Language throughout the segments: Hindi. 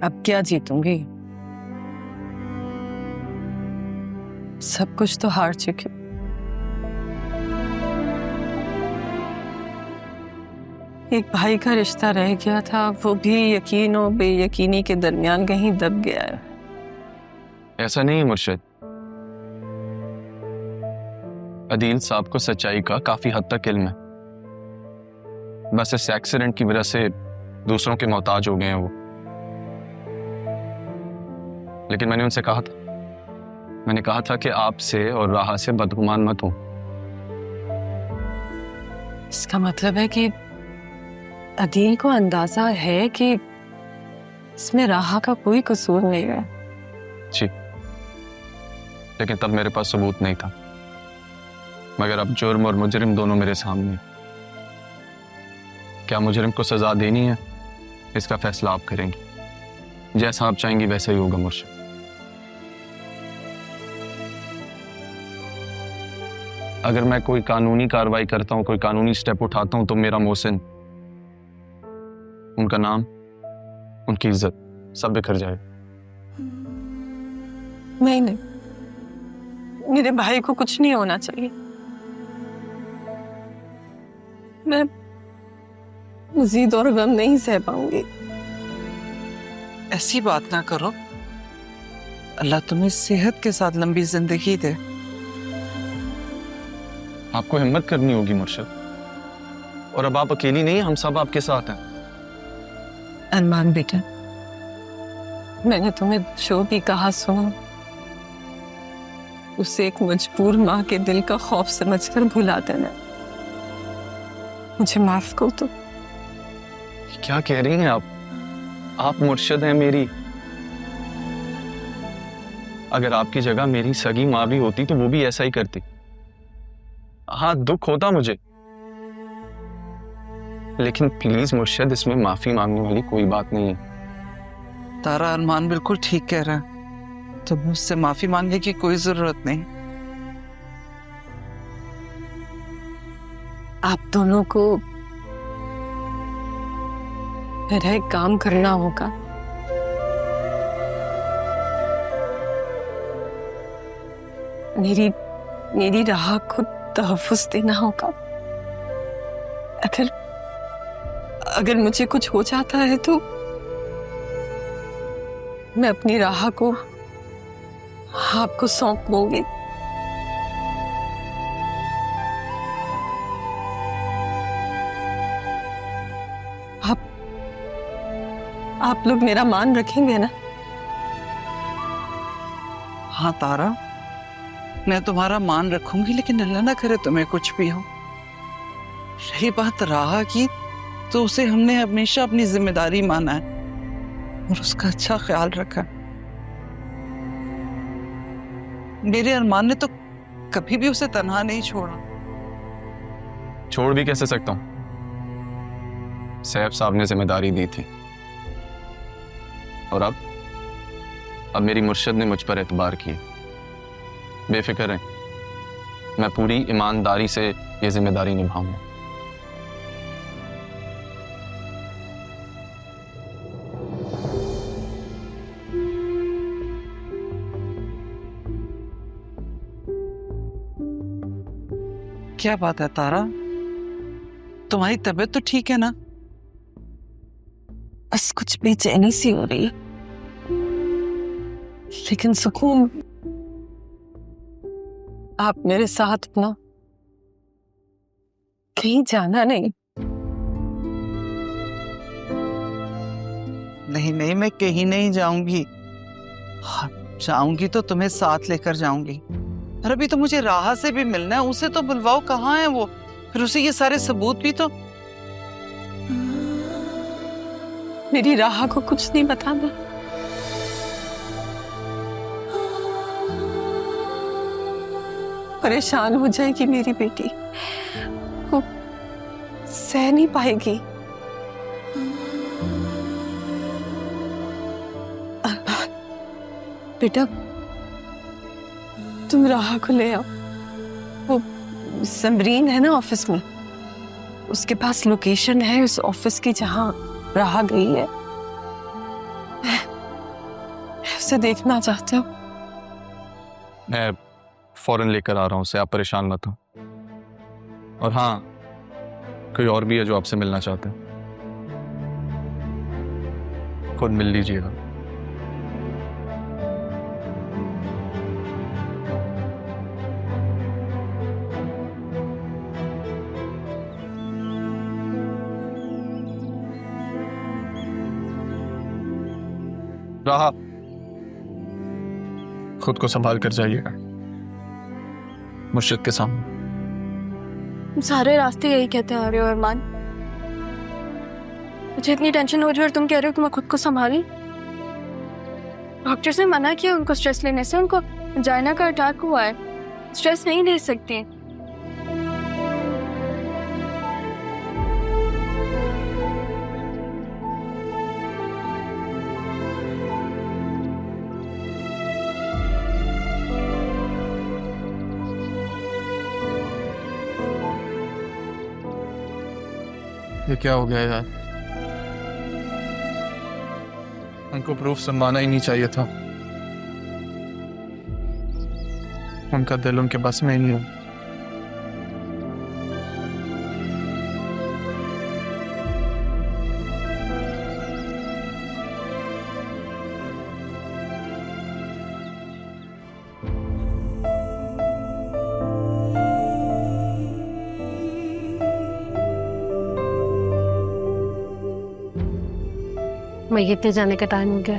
अब क्या जीतूंगी? सब कुछ तो हार चुकी हूँ। एक भाई का रिश्ता रह गया था, वो भी यकीन और बेयकीनी के दरमियान कहीं दब गया है। ऐसा नहीं है मुर्शिद, अदील साहब को सच्चाई का काफी हद तक इल्म है। बस इस एक्सीडेंट की वजह से दूसरों के मोहताज हो गए हैं वो। लेकिन मैंने उनसे कहा था कि आपसे और राहा से बदगुमान मत हो। इसका मतलब है कि अदील को अंदाजा है कि इसमें राहा का कोई कसूर नहीं है। जी, लेकिन तब मेरे पास सबूत नहीं था। मगर अब जुर्म और मुजरिम दोनों मेरे सामने। क्या मुजरिम को सजा देनी है, इसका फैसला आप करेंगी। जैसा आप चाहेंगी वैसा ही होगा मुर्शिद। अगर मैं कोई कानूनी कार्रवाई करता हूं, कोई कानूनी स्टेप उठाता हूं, तो मेरा मोहसिन, उनका नाम, उनकी इज्जत सब बिखर जाए। नहीं, मेरे भाई को कुछ नहीं होना चाहिए। मैं मजीद और गम नहीं सह पाऊंगी। ऐसी बात ना करो। अल्लाह तुम्हें सेहत के साथ लंबी जिंदगी दे। आपको हिम्मत करनी होगी मुर्शिद, और अब आप अकेली नहीं, हम सब आपके साथ हैं। अरमान बेटा, मैंने तुम्हें जो भी कहा सुनो, उसे एक मजबूर माँ के दिल का खौफ समझकर भुला देना। मुझे माफ कर दो। क्या कह रही हैं आप मुर्शिद हैं मेरी। अगर आपकी जगह मेरी सगी माँ भी होती तो वो भी ऐसा ही करती। हाँ, दुख होता मुझे, लेकिन प्लीज मुर्शिद, इसमें माफी मांगने वाली कोई बात नहीं है। तारा, अरमान बिल्कुल ठीक कह रहा है। तुम्हें उससे माफी मांगने की कोई जरूरत नहीं। आप दोनों को मेरा एक काम करना होगा। मेरी राह को तहफ़्फ़ुज़ देना होगा। अगर मुझे कुछ हो जाता है तो मैं अपनी राह को आपको सौंप दूंगी। आप लोग मेरा मान रखेंगे ना? हाँ तारा, मैं तुम्हारा मान रखूंगी, लेकिन अल्लाह ना करे तुम्हें कुछ भी हो। रही बात राह की, तो उसे हमने हमेशा अपनी जिम्मेदारी माना है और उसका अच्छा ख्याल रखा। मेरे अरमान ने तो कभी भी उसे तन्हा नहीं छोड़ा। छोड़ भी कैसे सकता हूं? सैफ साहब ने जिम्मेदारी दी थी, और अब मेरी मुर्शिद ने मुझ पर एतबार किया। बेफिक्र हैं, मैं पूरी ईमानदारी से ये जिम्मेदारी निभाऊंगा। क्या बात है तारा, तुम्हारी तबीयत तो ठीक है ना? बस कुछ बेचैनी सी हो रही है, लेकिन सुकून। आप मेरे साथ ना, कहीं जाना नहीं। नहीं, मैं कहीं नहीं जाऊंगी। हाँ, जाऊंगी तो तुम्हें साथ लेकर जाऊंगी। और अभी तो मुझे राहा से भी मिलना है, उसे तो बुलवाओ। कहाँ है वो? फिर उसे ये सारे सबूत भी तो। मेरी राह को कुछ नहीं बताना। परेशान हो जाएगी मेरी बेटी, वो सह नहीं पाएगी। बेटा, तुम राह को ले आओ। वो समरीन है ना ऑफिस में, उसके पास लोकेशन है उस ऑफिस की जहां राह गई है। उसे देखना चाहते हो? मैं फौरन लेकर आ रहा हूँ उसे, आप परेशान मत हो। और हाँ, कोई और भी है जो आपसे मिलना चाहते हैं, खुद मिल लीजिएगा। राहा, खुद को संभाल कर जाइएगा मुर्शिद के सामने। सारे रास्ते यही कहते आ रहे हो अरमान। मुझे इतनी टेंशन हो रही है और तुम कह रहे हो कि मैं खुद को संभाली। डॉक्टर्स ने मना किया उनको स्ट्रेस लेने से, उनको जाइना का अटैक हुआ है, स्ट्रेस नहीं ले सकती। ये क्या हो गया यार? उनको प्रूफ सुनवाना ही नहीं चाहिए था। उनका दिल उनके बस में ही नहीं है। मैं गिरते जाने का टाइम हो गया।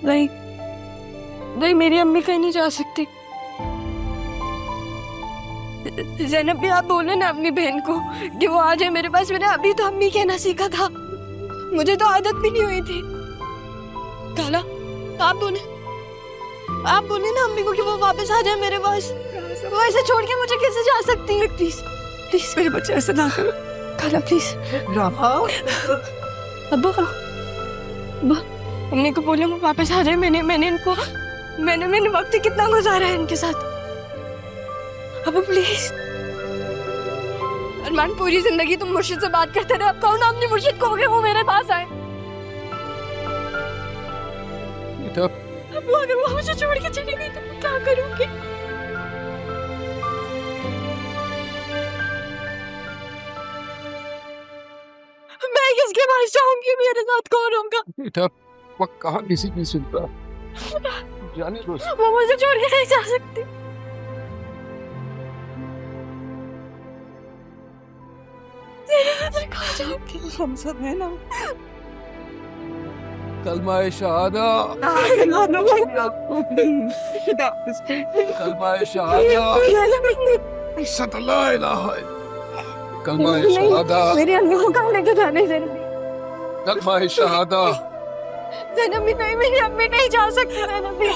नहीं नहीं, मेरी अम्मी कहीं नहीं जा सकती। ज़ैनब भी, आप बोले ना अपनी बहन को कि वो आ जाए मेरे पास। मैंने अभी तो अम्मी कहना सीखा था, मुझे तो आदत भी नहीं हुई थी। काला, आप बोले ना अम्मी को कि वो वापस आ जाए मेरे पास। वो ऐसे छोड़ के मुझे कैसे जा सकती है? प्लीज प्लीज मेरे बच्चे ऐसे ना करो। काला प्लीज। राहा, अब्बा अम्मी को बोले वो वापस आ जाए। मैंने वक्त कितना गुजारा है इनके साथ। अब प्लीज। अरमान, पूरी जिंदगी तुम मुर्शिद से बात करते रहे, अब कहो ना अपनी मुर्शिद को कि वो मेरे पास आए। अब अगर वो मुझे छोड़ के चली गई तो मैं क्या करूंगी? मैं किसके पास जाऊंगी? मेरे साथ कौन होगा? बेटा, वो कहाँ किसी की सुनता? जाने दो। वो मुझे छोड़ के नहीं जा सकती। हम सब है ना। कलमा-ए शहादा, कलमा-ए शहादा, सल्लल्लाहु अलैहि कलमा-ए शहादा, मेरी अम्मी को कहाँ लेके जाने से? कलमा-ए शहादा। ज़ैनब भी नहीं, मेरी अम्मी नहीं जा सकती। ज़ैनब भी।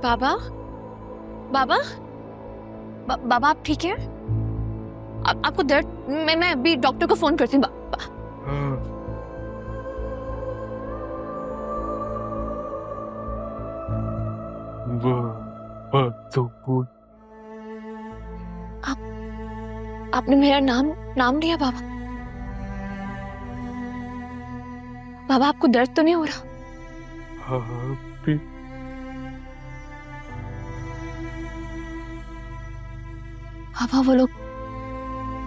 बाबा, बाबा, बाबा आप ठीक है? आपको दर्द? मैं अभी डॉक्टर को फोन करती हूँ। आपने मेरा नाम लिया बाबा? बाबा, आपको दर्द तो नहीं हो रहा? बाबा,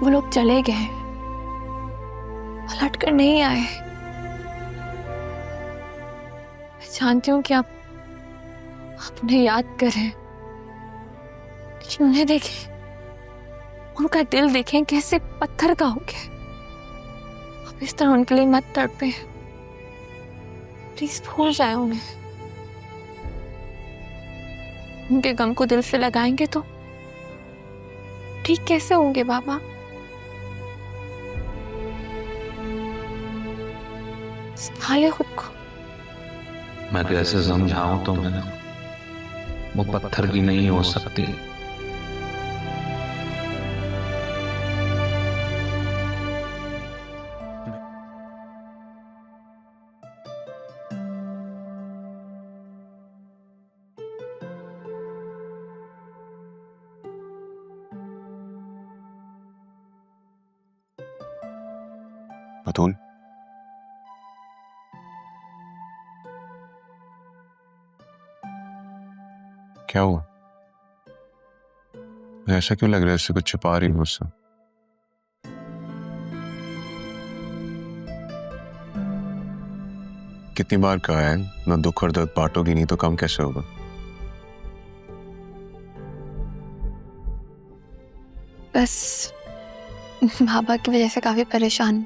वो लोग चले गए, पलट कर नहीं आए। मैं जानती हूँ कि आप उन्हें याद करें, लेकिन उन्हें देखें, उनका दिल देखें कैसे पत्थर का हो गया। अब इस तरह उनके लिए मत तड़पें, प्लीज भूल जाए उन्हें। उनके गम को दिल से लगाएंगे तो ठीक कैसे होंगे बाबा? संभालिए खुद को। मैं कैसे समझाऊं तो मैं वो पत्थर भी नहीं हो सकती। बतूल, क्या हुआ? ऐसा क्यों लग रहा है इससे कुछ छुपा रही मुझसे? कितनी बार कहा है ना, दुख और दर्द बांटोगी नहीं तो कम कैसे होगा? बस बाबा की वजह से काफी परेशान।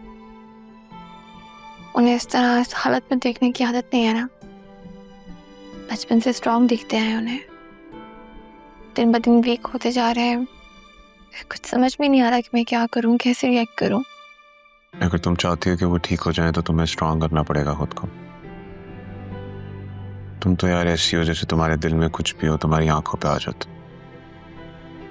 उन्हें इस तरह इस हालत में देखने की आदत नहीं है ना। बचपन से स्ट्रांग दिखते हैं उन्हें, दिन ब दिन वीक होते जा रहे हैं। कुछ समझ में नहीं आ रहा कि मैं क्या करूं, कैसे रिएक्ट करूं। अगर तुम चाहती हो कि वो ठीक हो जाए तो तुम्हें स्ट्रांग करना पड़ेगा खुद को। तुम तो यार ऐसी हो जैसे तुम्हारे दिल में कुछ भी हो तुम्हारी आंखों पे आ जाता।